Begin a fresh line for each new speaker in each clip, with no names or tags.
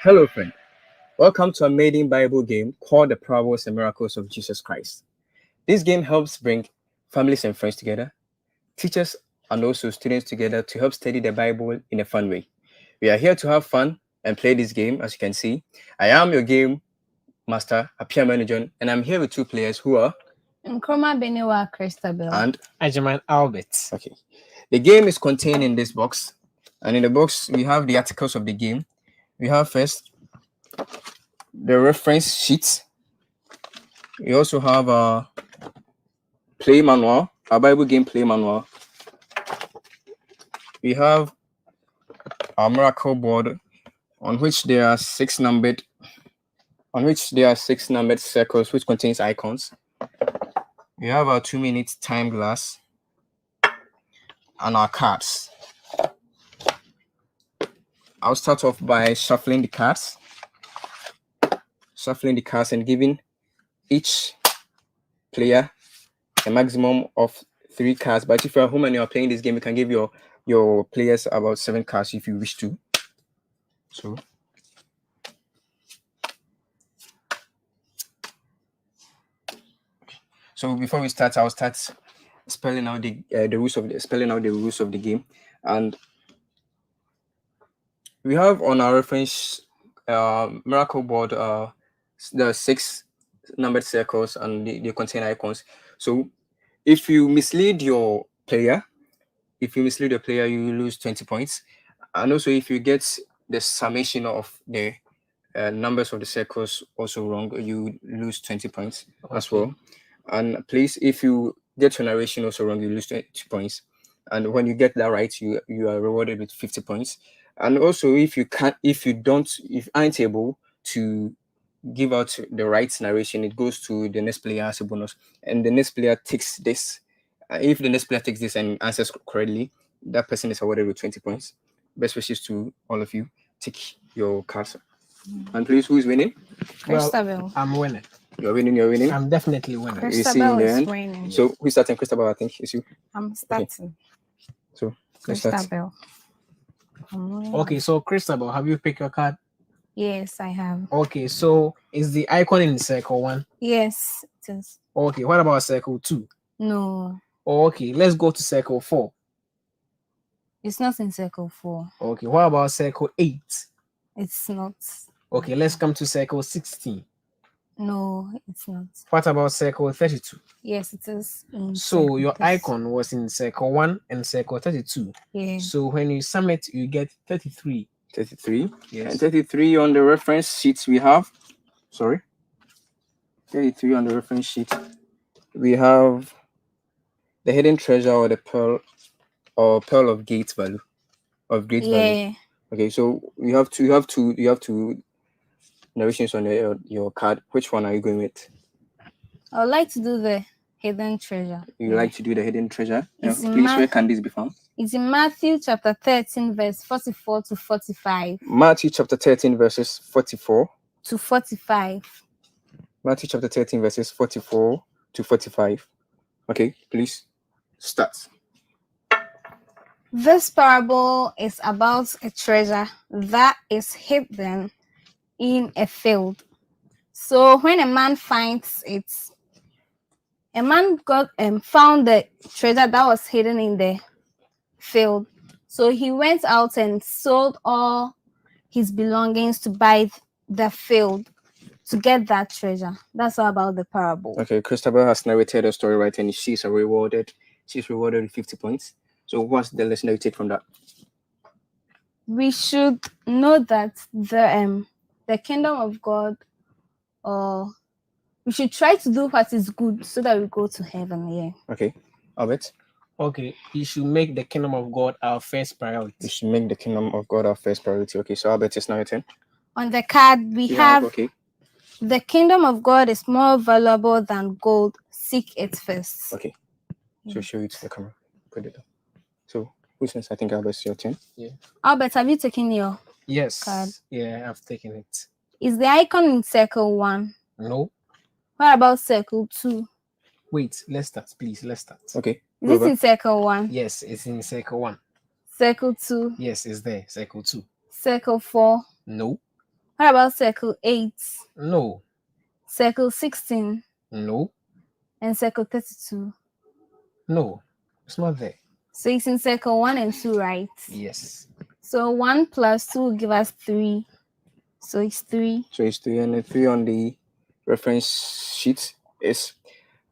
Hello, friend. Welcome to a maiden Bible game called The Parables and Miracles of Jesus Christ. This game helps bring families and friends together, teachers and also students together to help study the Bible in a fun way. We are here to have fun and play this game, as you can see. I am your game master, Apia Manajon, and I'm here with two players who are
Nkrumah Benewa Christabel
and
Ajaman Albert.
Okay. The game is contained in this box, and in the box we have the articles of the game. We have first the reference sheet. We also have a play manual, a Bible game play manual. We have a miracle board on which there are six numbered circles which contains icons. We have our 2-minute time glass and our cards. I'll start off by shuffling the cards and giving each player a maximum of 3 cards. But if you're at home and you're playing this game, you can give your players about 7 cards if you wish to. So before we start, I'll start spelling out the rules of the game. And we have on our reference miracle board the 6 numbered circles and they contain icons. So if you mislead your player, you lose 20 points. And also if you get the summation of the numbers of the circles also wrong, you lose 20 points as well. And please, if you get your narration also wrong, you lose 20 points. And when you get that right, you are rewarded with 50 points. And also if you aren't able to give out the right narration, it goes to the next player as a bonus. And the next player takes this. If the next player takes this and answers correctly, that person is awarded with 20 points. Best wishes to all of you. Take your cards. And please, who is winning?
Christabel.
I'm winning.
You're winning.
I'm definitely winning.
Christabel is winning.
So who's starting? Christabel, I think it's you.
I'm starting.
Okay. So
Christabel.
Okay, so Christabel, have you picked your card?
Yes, I have.
Okay, so is the icon in circle 1?
Yes, it is.
Okay, what about circle 2?
No.
Okay, let's go to circle 4.
It's not in circle 4.
Okay, what about circle 8?
It's not.
Okay, let's come to circle 16.
No, it's not.
What about circle 32?
Yes, it is.
So your icon was in circle 1 and circle 32.
Yeah.
So when you sum it, you get 33.
33.
Yes.
And 33 on the reference sheets we have. 33 on the reference sheet. We have the hidden treasure or the pearl of great value. Value. Okay, so you have two narrations on your card. Which one are you going with?
I would like to do the hidden treasure.
You like to do the hidden treasure?
It's
please, where can this be found?
It's in Matthew chapter 13, verse 44 to 45.
Matthew chapter 13, verses 44
to 45.
Matthew chapter 13, verses 44 to 45. Okay, please start.
This parable is about a treasure that is hidden in a field. So when a man finds it, a man found the treasure that was hidden in the field. So he went out and sold all his belongings to buy the field to get that treasure. That's all about the parable.
Okay, Christabel has narrated the story right, and she's rewarded with 50 points. So what's the lesson that you take from that?
We should know that the kingdom of God, we should try to do what is good so that we go to heaven. Yeah.
Okay, Albert.
Okay, you should make the kingdom of God our first priority.
We should make the kingdom of God our first priority. Okay, so Albert, it's now your turn.
On the card we have the kingdom of God is more valuable than gold. Seek it first.
Okay, so show it to the camera. Put it up. So who's next? I think Albert's your turn.
Yeah.
Albert, have you taken your
card? Yeah, I've taken it.
Is the icon in circle 1?
No.
What about circle 2?
Wait, let's start, please. Let's start.
Okay,
Is it in circle 1?
Yes, it's in circle 1.
Circle 2?
Yes, it's there. Circle 2.
Circle 4?
No.
What about circle 8?
No.
Circle 16?
No.
And circle 32?
No. It's not there.
So it's in circle 1 and 2, right?
Yes.
So 1 plus 2 will give us 3. So it's 3.
So it's 3, and the 3 on the reference sheet is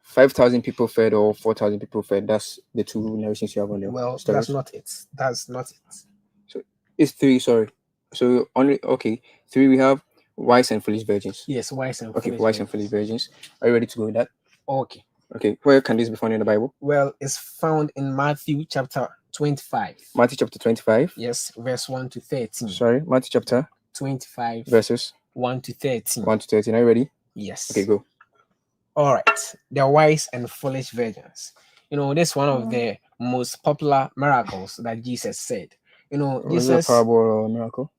5,000 people fed or 4,000 people fed. That's the two narrations you have on there.
Well, that's not it. That's not it.
It's 3, sorry. So only 3 we have wise and foolish virgins.
Yes, wise and
Okay,
foolish
wise and
virgins.
foolish virgins. Are you ready to go with that?
Okay.
Okay, where can this be found in the Bible?
Well, it's found in Matthew chapter 25.
Matthew chapter 25.
Yes, verse 1 to 13.
Sorry, Matthew chapter
25,
verses
1 to 13.
1 to 13. Are you ready?
Yes.
Okay, go.
All right. The wise and foolish virgins. This is one of the most popular miracles that Jesus said.
Was it a
Jesus.
parable or a miracle?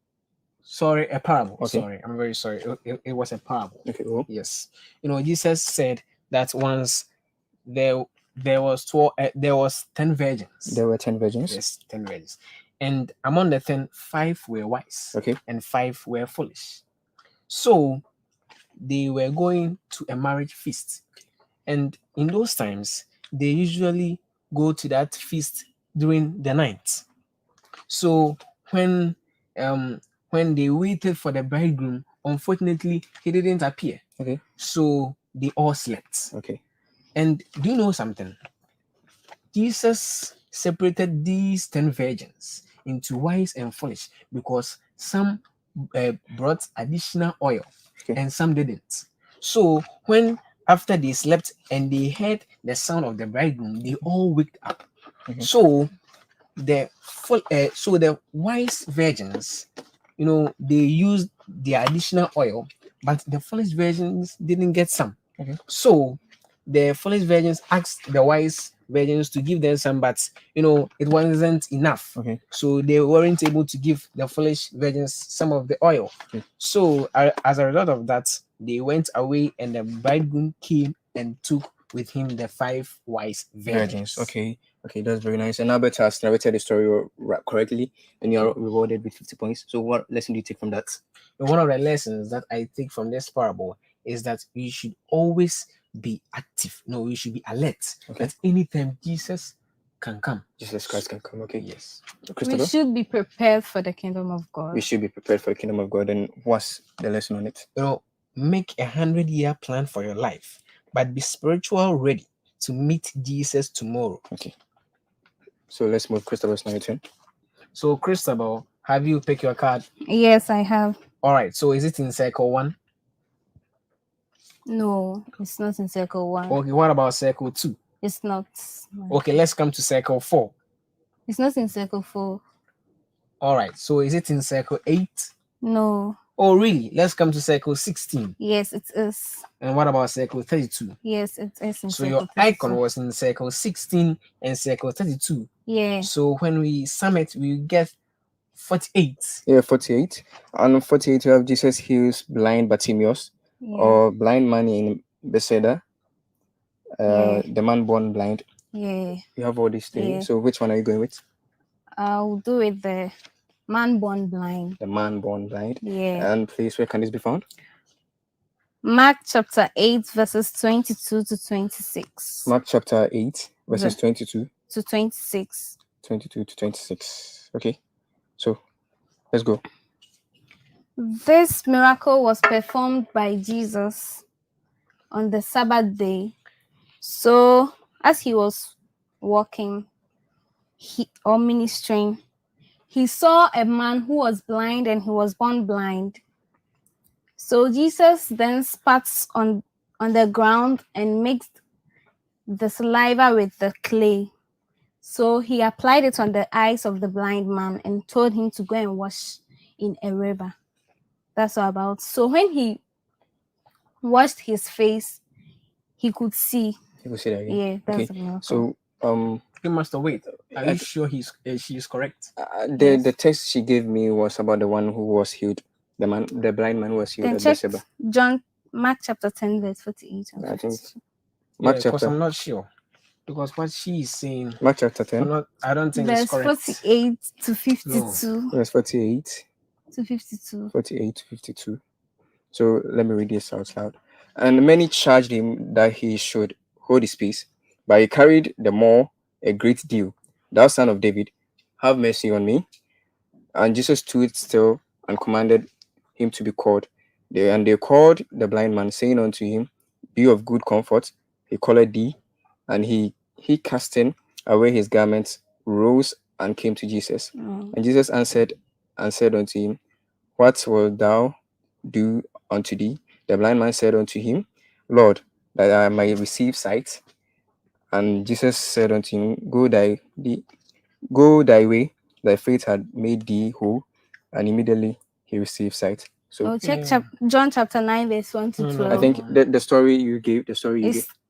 Sorry, a parable.
Okay.
Sorry, I'm very sorry. It was a parable.
Okay, go.
Yes. Jesus said that once there was 10 virgins.
There were 10 virgins.
Yes, 10 virgins. And among the 10, 5 were wise.
Okay.
And 5 were foolish. So they were going to a marriage feast. And in those times, they usually go to that feast during the night. So when they waited for the bridegroom, unfortunately, he didn't appear.
Okay.
So they all slept.
Okay.
And do you know something? Jesus separated these 10 virgins into wise and foolish because some brought additional oil and some didn't. So when after they slept and they heard the sound of the bridegroom, they all waked up. So the wise virgins, they used the additional oil, but the foolish virgins didn't get some. So the foolish virgins asked the wise virgins to give them some, but it wasn't enough. So they weren't able to give the foolish virgins some of the oil. So as a result of that, they went away, and the bridegroom came and took with him the 5 wise virgins.
Okay, that's very nice. And Albert has narrated the story correctly, and you are rewarded with 50 points. So what lesson do you take from that?
One of the lessons that I take from this parable is that we should always be active. We should be alert. That anytime Jesus can come.
Jesus Christ can come. Okay.
Yes.
We should be prepared for the kingdom of God.
We should be prepared for the kingdom of God. And what's the lesson on it?
Make a 100-year plan for your life, but be spiritual ready to meet Jesus tomorrow.
Okay. So let's move. Christopher's now your turn.
So Christopher, have you picked your card?
Yes, I have.
All right. So is it in circle 1?
No, it's not in circle 1.
Okay. What about circle 2?
It's not.
Okay. Let's come to circle 4.
It's not in circle 4.
All right. So is it in circle 8?
No.
Oh, really? Let's come to circle 16.
Yes, it is.
And what about circle 32?
Yes, it is in
So
circle
your
32.
icon was in circle 16 and circle 32.
Yeah.
So when we sum it, we get 48.
Yeah, 48. And 48, you have Jesus heals blind Bartimaeus, or blind man in Bethesda, the man born blind.
Yeah.
You have all these things.
Yeah.
So which one are you going with?
I'll do it the man born blind.
The man born blind.
Yeah.
And please, where can this be found?
Mark chapter 8, verses 22 to 26.
Mark chapter 8, verses 22
to 26.
22 to 26. Okay. So let's go.
This miracle was performed by Jesus on the Sabbath day. So as he was walking or ministering, he saw a man who was blind, and he was born blind. So Jesus then spat on the ground and mixed the saliva with the clay. So he applied it on the eyes of the blind man and told him to go and wash in a river. That's all about. So when he washed his face, he could see.
You will see that again.
Yeah, that's the miracle.
So
You must wait. Are you sure she is correct?
The text she gave me was about the one who was healed, the blind man who was healed
Then
at
check
Bethesda.
Mark chapter 10, verse 48.
I think
Mark chapter. I'm not sure. because what she is saying,
Mark chapter 10,
I don't think it's
Verse
correct.
48 to 52.
verse 48,
To 52.
48 to 52. So let me read this out loud. And many charged him that he should hold his peace, but he carried the more a great deal. Thou son of David, have mercy on me. And Jesus stood still and commanded him to be called. They called the blind man, saying unto him, Be of good comfort, he calleth thee. And he casting away his garments, rose and came to Jesus.
Mm.
And Jesus answered and said unto him, What wilt thou do unto thee? The blind man said unto him, Lord, that I may receive sight. And Jesus said unto him, Go thy way, thy faith had made thee whole. And immediately he received sight. So
Oh, check
Yeah.
John chapter 9, verse 1 to
No, no,
12.
I think the story you gave,
It's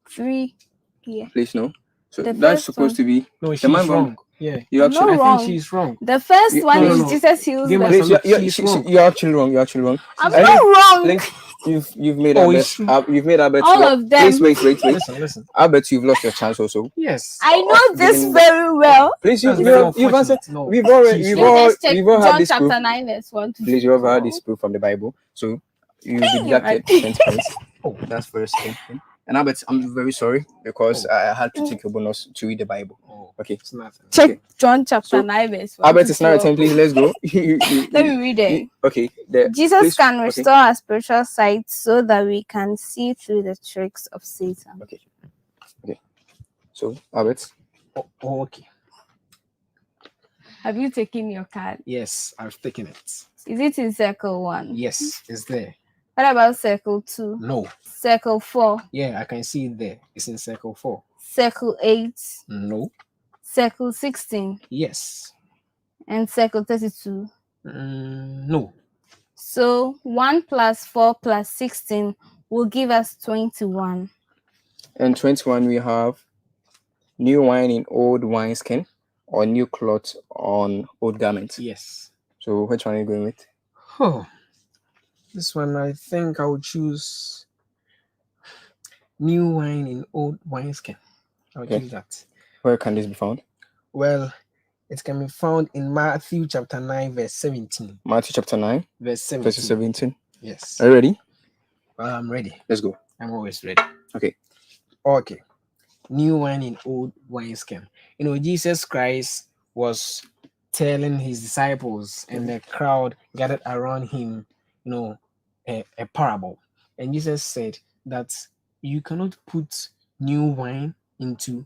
3 here.
please no. So
The
that's
first
supposed
one.
to be
No,
the
she's
man
wrong. Yeah.
you actually
No,
I
wrong.
think she's wrong.
The first
You-
one
no,
is
no, no.
Jesus heals
Give
the...
us
Please,
Look, she's wrong.
you're actually wrong.
I'm
I
not
think-
wrong.
Please, you've made
Oh,
Albert.
it's true.
You've made Albert.
All of them.
Please wait.
Listen.
Albert, you've lost your chance also.
Yes.
I know this
Given-
very well.
Please,
That's
you've
very
answered.
unfortunate. No,
We've already,
she's
we've
wrong.
all,
Let's check
we've all had
John
this
chapter
proof.
9, verse 1 to
Please, you have had
12.
this proof from the Bible. So you'll be
You're
deducted
right.
20 points. Oh, that's for a second thing. And Albert, I'm very sorry because I had to take your bonus to read the Bible.
Oh,
Okay.
it's nothing.
Check
Okay.
John chapter
So,
9, verse 1
Albert,
to
it's now your
12.
turn. Please, let's go.
Let me read it.
Okay.
Jesus
please,
can
okay.
restore our spiritual sight so that we can see through the tricks of Satan.
Okay. So, Albert,
Oh, okay.
Have you taken your card?
Yes, I've taken it.
Is it in circle 1?
Yes, it's there.
What about circle 2?
No.
Circle 4?
Yeah, I can see it there. It's in circle 4.
Circle 8?
No.
Circle 16?
Yes.
And circle 32?
No.
So 1 plus 4 plus 16 will give us 21.
and 21 we have new wine in old wineskin or new cloth on old garments.
Yes.
So which one are you going with?
Oh, this one I think I would choose new wine in old wineskin. I'll
Okay.
choose that.
Where can this be found?
Well, it can be found in Matthew chapter 9, verse 17.
Matthew chapter 9,
Verse 17.
verse 17.
Yes.
Are you ready?
I'm ready.
Let's go.
I'm always ready.
Okay.
Okay. New wine in old wineskin. You know, Jesus Christ was telling his disciples and the crowd gathered around him, you know, a parable. And Jesus said that you cannot put new wine into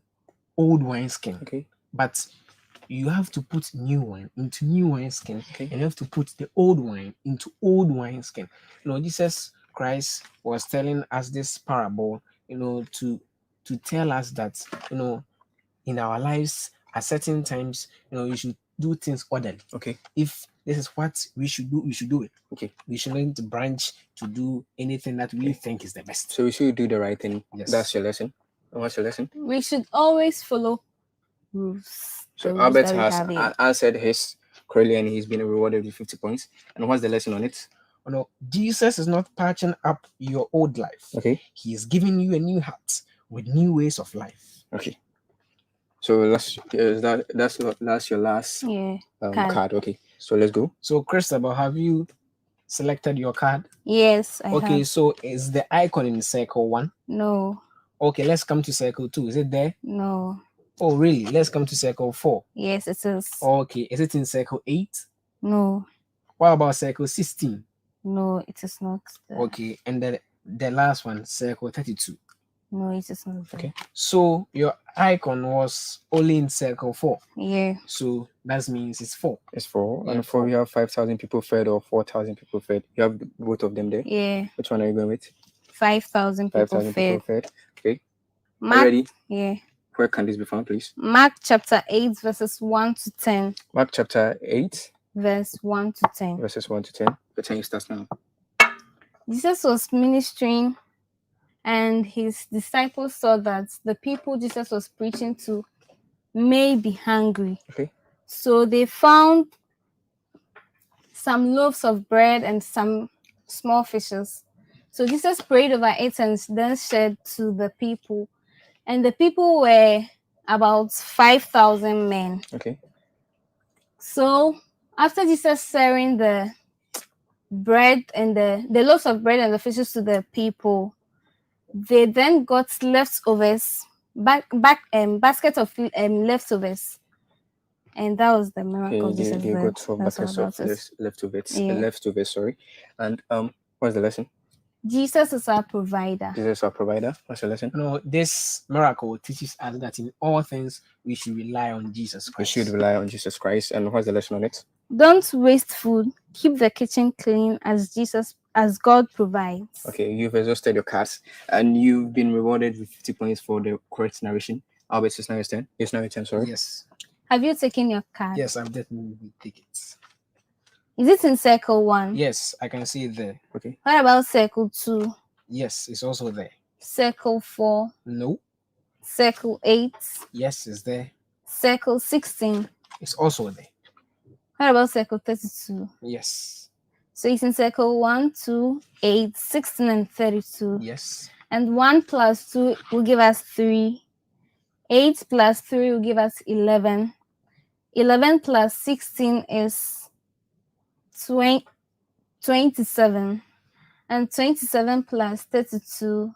old wineskin,
Okay.
but you have to put new wine into new wineskin,
Okay.
and you have to put the old wine into old wineskin. You know, Jesus Christ was telling us this parable, you know, to tell us that, you know, in our lives at certain times, you know, you should do things orderly.
Okay.
If this is what we should do it.
Okay.
We shouldn't branch to do anything that we think is the best.
So we should do the right thing.
Yes.
That's your lesson. And what's your lesson?
We should always follow rules.
So
The rules
Albert
that we
has
have here.
answered his correctly and he's been rewarded with 50 points. And what's the lesson on it?
You know, Jesus is not patching up your old life.
Okay.
He is giving you a new heart with new ways of life.
Okay. So that's your last
Yeah. Card.
card. Okay. So let's go.
So, Christabel, have you selected your card?
Yes, I
Okay,
have.
so is the icon in circle 1?
No,
Okay, let's come to circle 2. Is it there?
no.
Oh, really? Let's come to circle 4.
Yes, it is.
Okay, is it in circle 8?
No,
What about circle 16?
no, it is not there.
Okay, and then the last one, circle 32.
No, it is not there.
Okay, so your icon was only in circle 4.
Yeah.
So that means it's 4.
It's 4.
Yeah,
And 4
4.
you have 5,000 people fed or 4,000 people fed. You have both of them there.
Yeah.
Which one are you going with?
5,000 people
5,000 people
fed.
fed. Okay. Are you
Mark,
ready?
yeah.
Where can this be found, please?
Mark chapter 8, verses 1 to 10.
Mark chapter 8,
Verse 1 to 10.
verses 1 to 10. The time starts now.
Jesus was ministering, and his disciples saw that the people Jesus was preaching to may be hungry.
Okay.
So they found some loaves of bread and some small fishes. So Jesus prayed over it and then shared to the people. And the people were about 5,000 men.
Okay.
So after Jesus serving the bread and the loaves of bread and the fishes to the people, they then got leftovers, basket of leftovers, and that was the miracle.
Okay,
Jesus
they
did.
got 12
That's all
buckets of
about it.
leftovers.
Yeah.
Leftovers, sorry. And what's the lesson?
Jesus is our provider.
Jesus is our provider. What's the lesson?
You know, this miracle teaches us that in all things we should rely on Jesus
We
Christ.
should rely on Jesus Christ. And what's the lesson on it?
Don't waste food. Keep the kitchen clean as God provides.
Okay, you've exhausted your cards and you've been rewarded with 50 points for the correct narration. Albert, it's now your turn. It's now your turn, sorry.
Yes,
Have you taken your card?
yes, I've definitely tickets.
Is it in circle 1?
Yes, I can see it there.
Okay.
What about circle 2?
Yes, it's also there.
Circle 4?
No,
Circle 8?
yes, it's there.
Circle 16?
It's also there.
What about circle 32?
Yes,
So it's in circle 1, 2, 8, 16, and 32.
yes,
And 1 plus 2 will give us 3. 8 plus 3 will give us 11. 11 plus 16 is 27. And 27 plus 32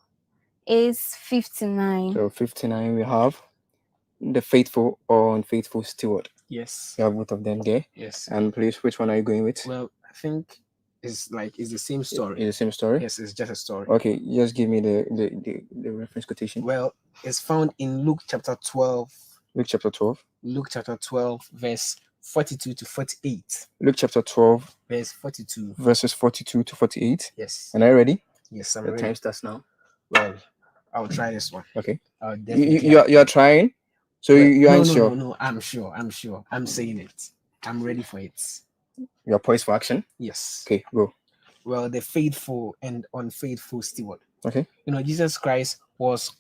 is 59.
So 59 we have the faithful or unfaithful steward.
yes,
You have both of them there.
yes.
And please, which one are you going with?
Well, I think it's the same story.
It's the same story?
Yes, it's just a story.
Okay, just give me the reference quotation.
Well, it's found in Luke chapter 12.
Luke chapter 12.
Luke chapter 12, verse 42 to 48.
Luke chapter 12,
Verse 42.
verses 42 to 48.
Yes.
And are you ready?
Yes, I'm
The
ready.
time starts now.
Well, I'll try this one.
Okay.
I'll
You,
definitely.
you are trying? So
Well,
you
no,
aren't
no,
sure?
No, I'm sure. I'm saying it. I'm ready for it.
You're poised for action?
Yes.
Okay, go.
Well, the faithful and unfaithful steward.
Okay.
You know, Jesus Christ was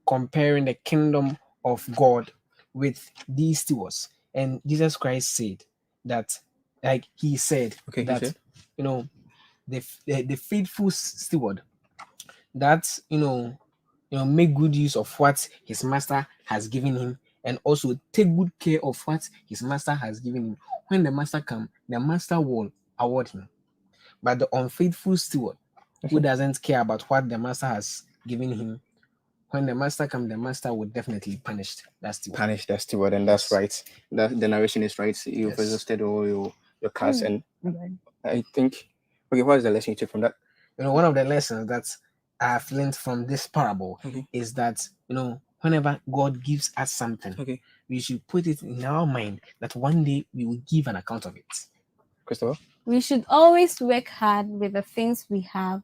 comparing the kingdom of God with these stewards. And Jesus Christ said that, like he said,
Okay, he
that,
said.
you know, the faithful steward that, make good use of what his master has given him and also take good care of what his master has given him. When the master comes, the master will award him. But the unfaithful steward who
Okay.
doesn't care about what the master has given him, when the master comes, the master will definitely punish that steward.
Punish that steward, and that's
Yes.
right. That the narration is right. You've
Yes.
exhausted all your cards,
Mm.
and I think. Okay, what is the lesson you took from that?
You know, one of the lessons that I've learned from this parable
Okay.
is that, whenever God gives us something,
Okay,
we should put it in our mind that one day we will give an account of it.
Christopher,
We should always work hard with the things we have.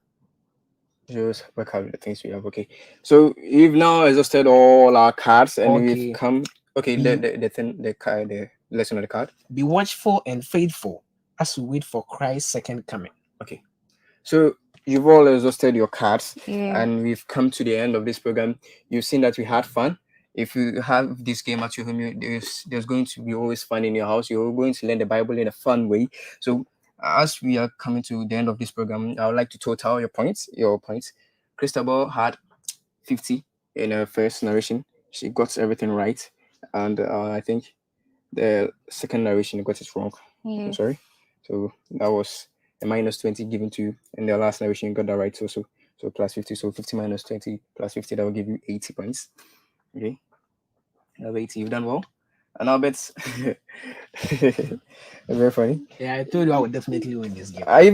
just work out the things we have. Okay, so you've now exhausted all our cards, and
Okay.
we've come. Okay, the lesson of the card.
Be watchful and faithful as we wait for Christ's second coming.
So you've all exhausted your cards,
Yeah.
and we've come to the end of this program. You've seen that we had fun. If you have this game at your home, there's going to be always fun in your house. You're going to learn the Bible in a fun way. So as we are coming to the end of this program, I would like to total your points. Christabel had 50 in her first narration. She got everything right, and I think the second narration got it wrong.
Yeah.
I'm sorry. So that was a minus 20 given to you. And the last narration you got that right also. So plus 50. So 50 minus 20 plus 50, that will give you 80 points. Okay. You have 80. You've done well. And I'll bet very funny.
Yeah, I told you I would definitely win this game.
I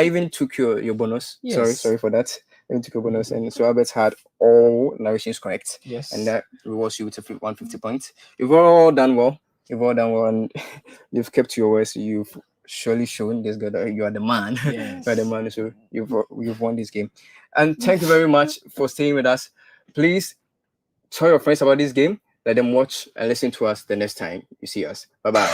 even took your bonus.
Yes.
Sorry for that. I even took your bonus. And so Albert had all narrations correct.
Yes.
And that rewards you with 150 points. You've all done well. And you've kept your words. You've surely shown this guy that you are the man.
Yes.
You are the man. So you've won this game. And thank you very much for staying with us. Please tell your friends about this game. Let them watch and listen to us the next time you see us. Bye-bye.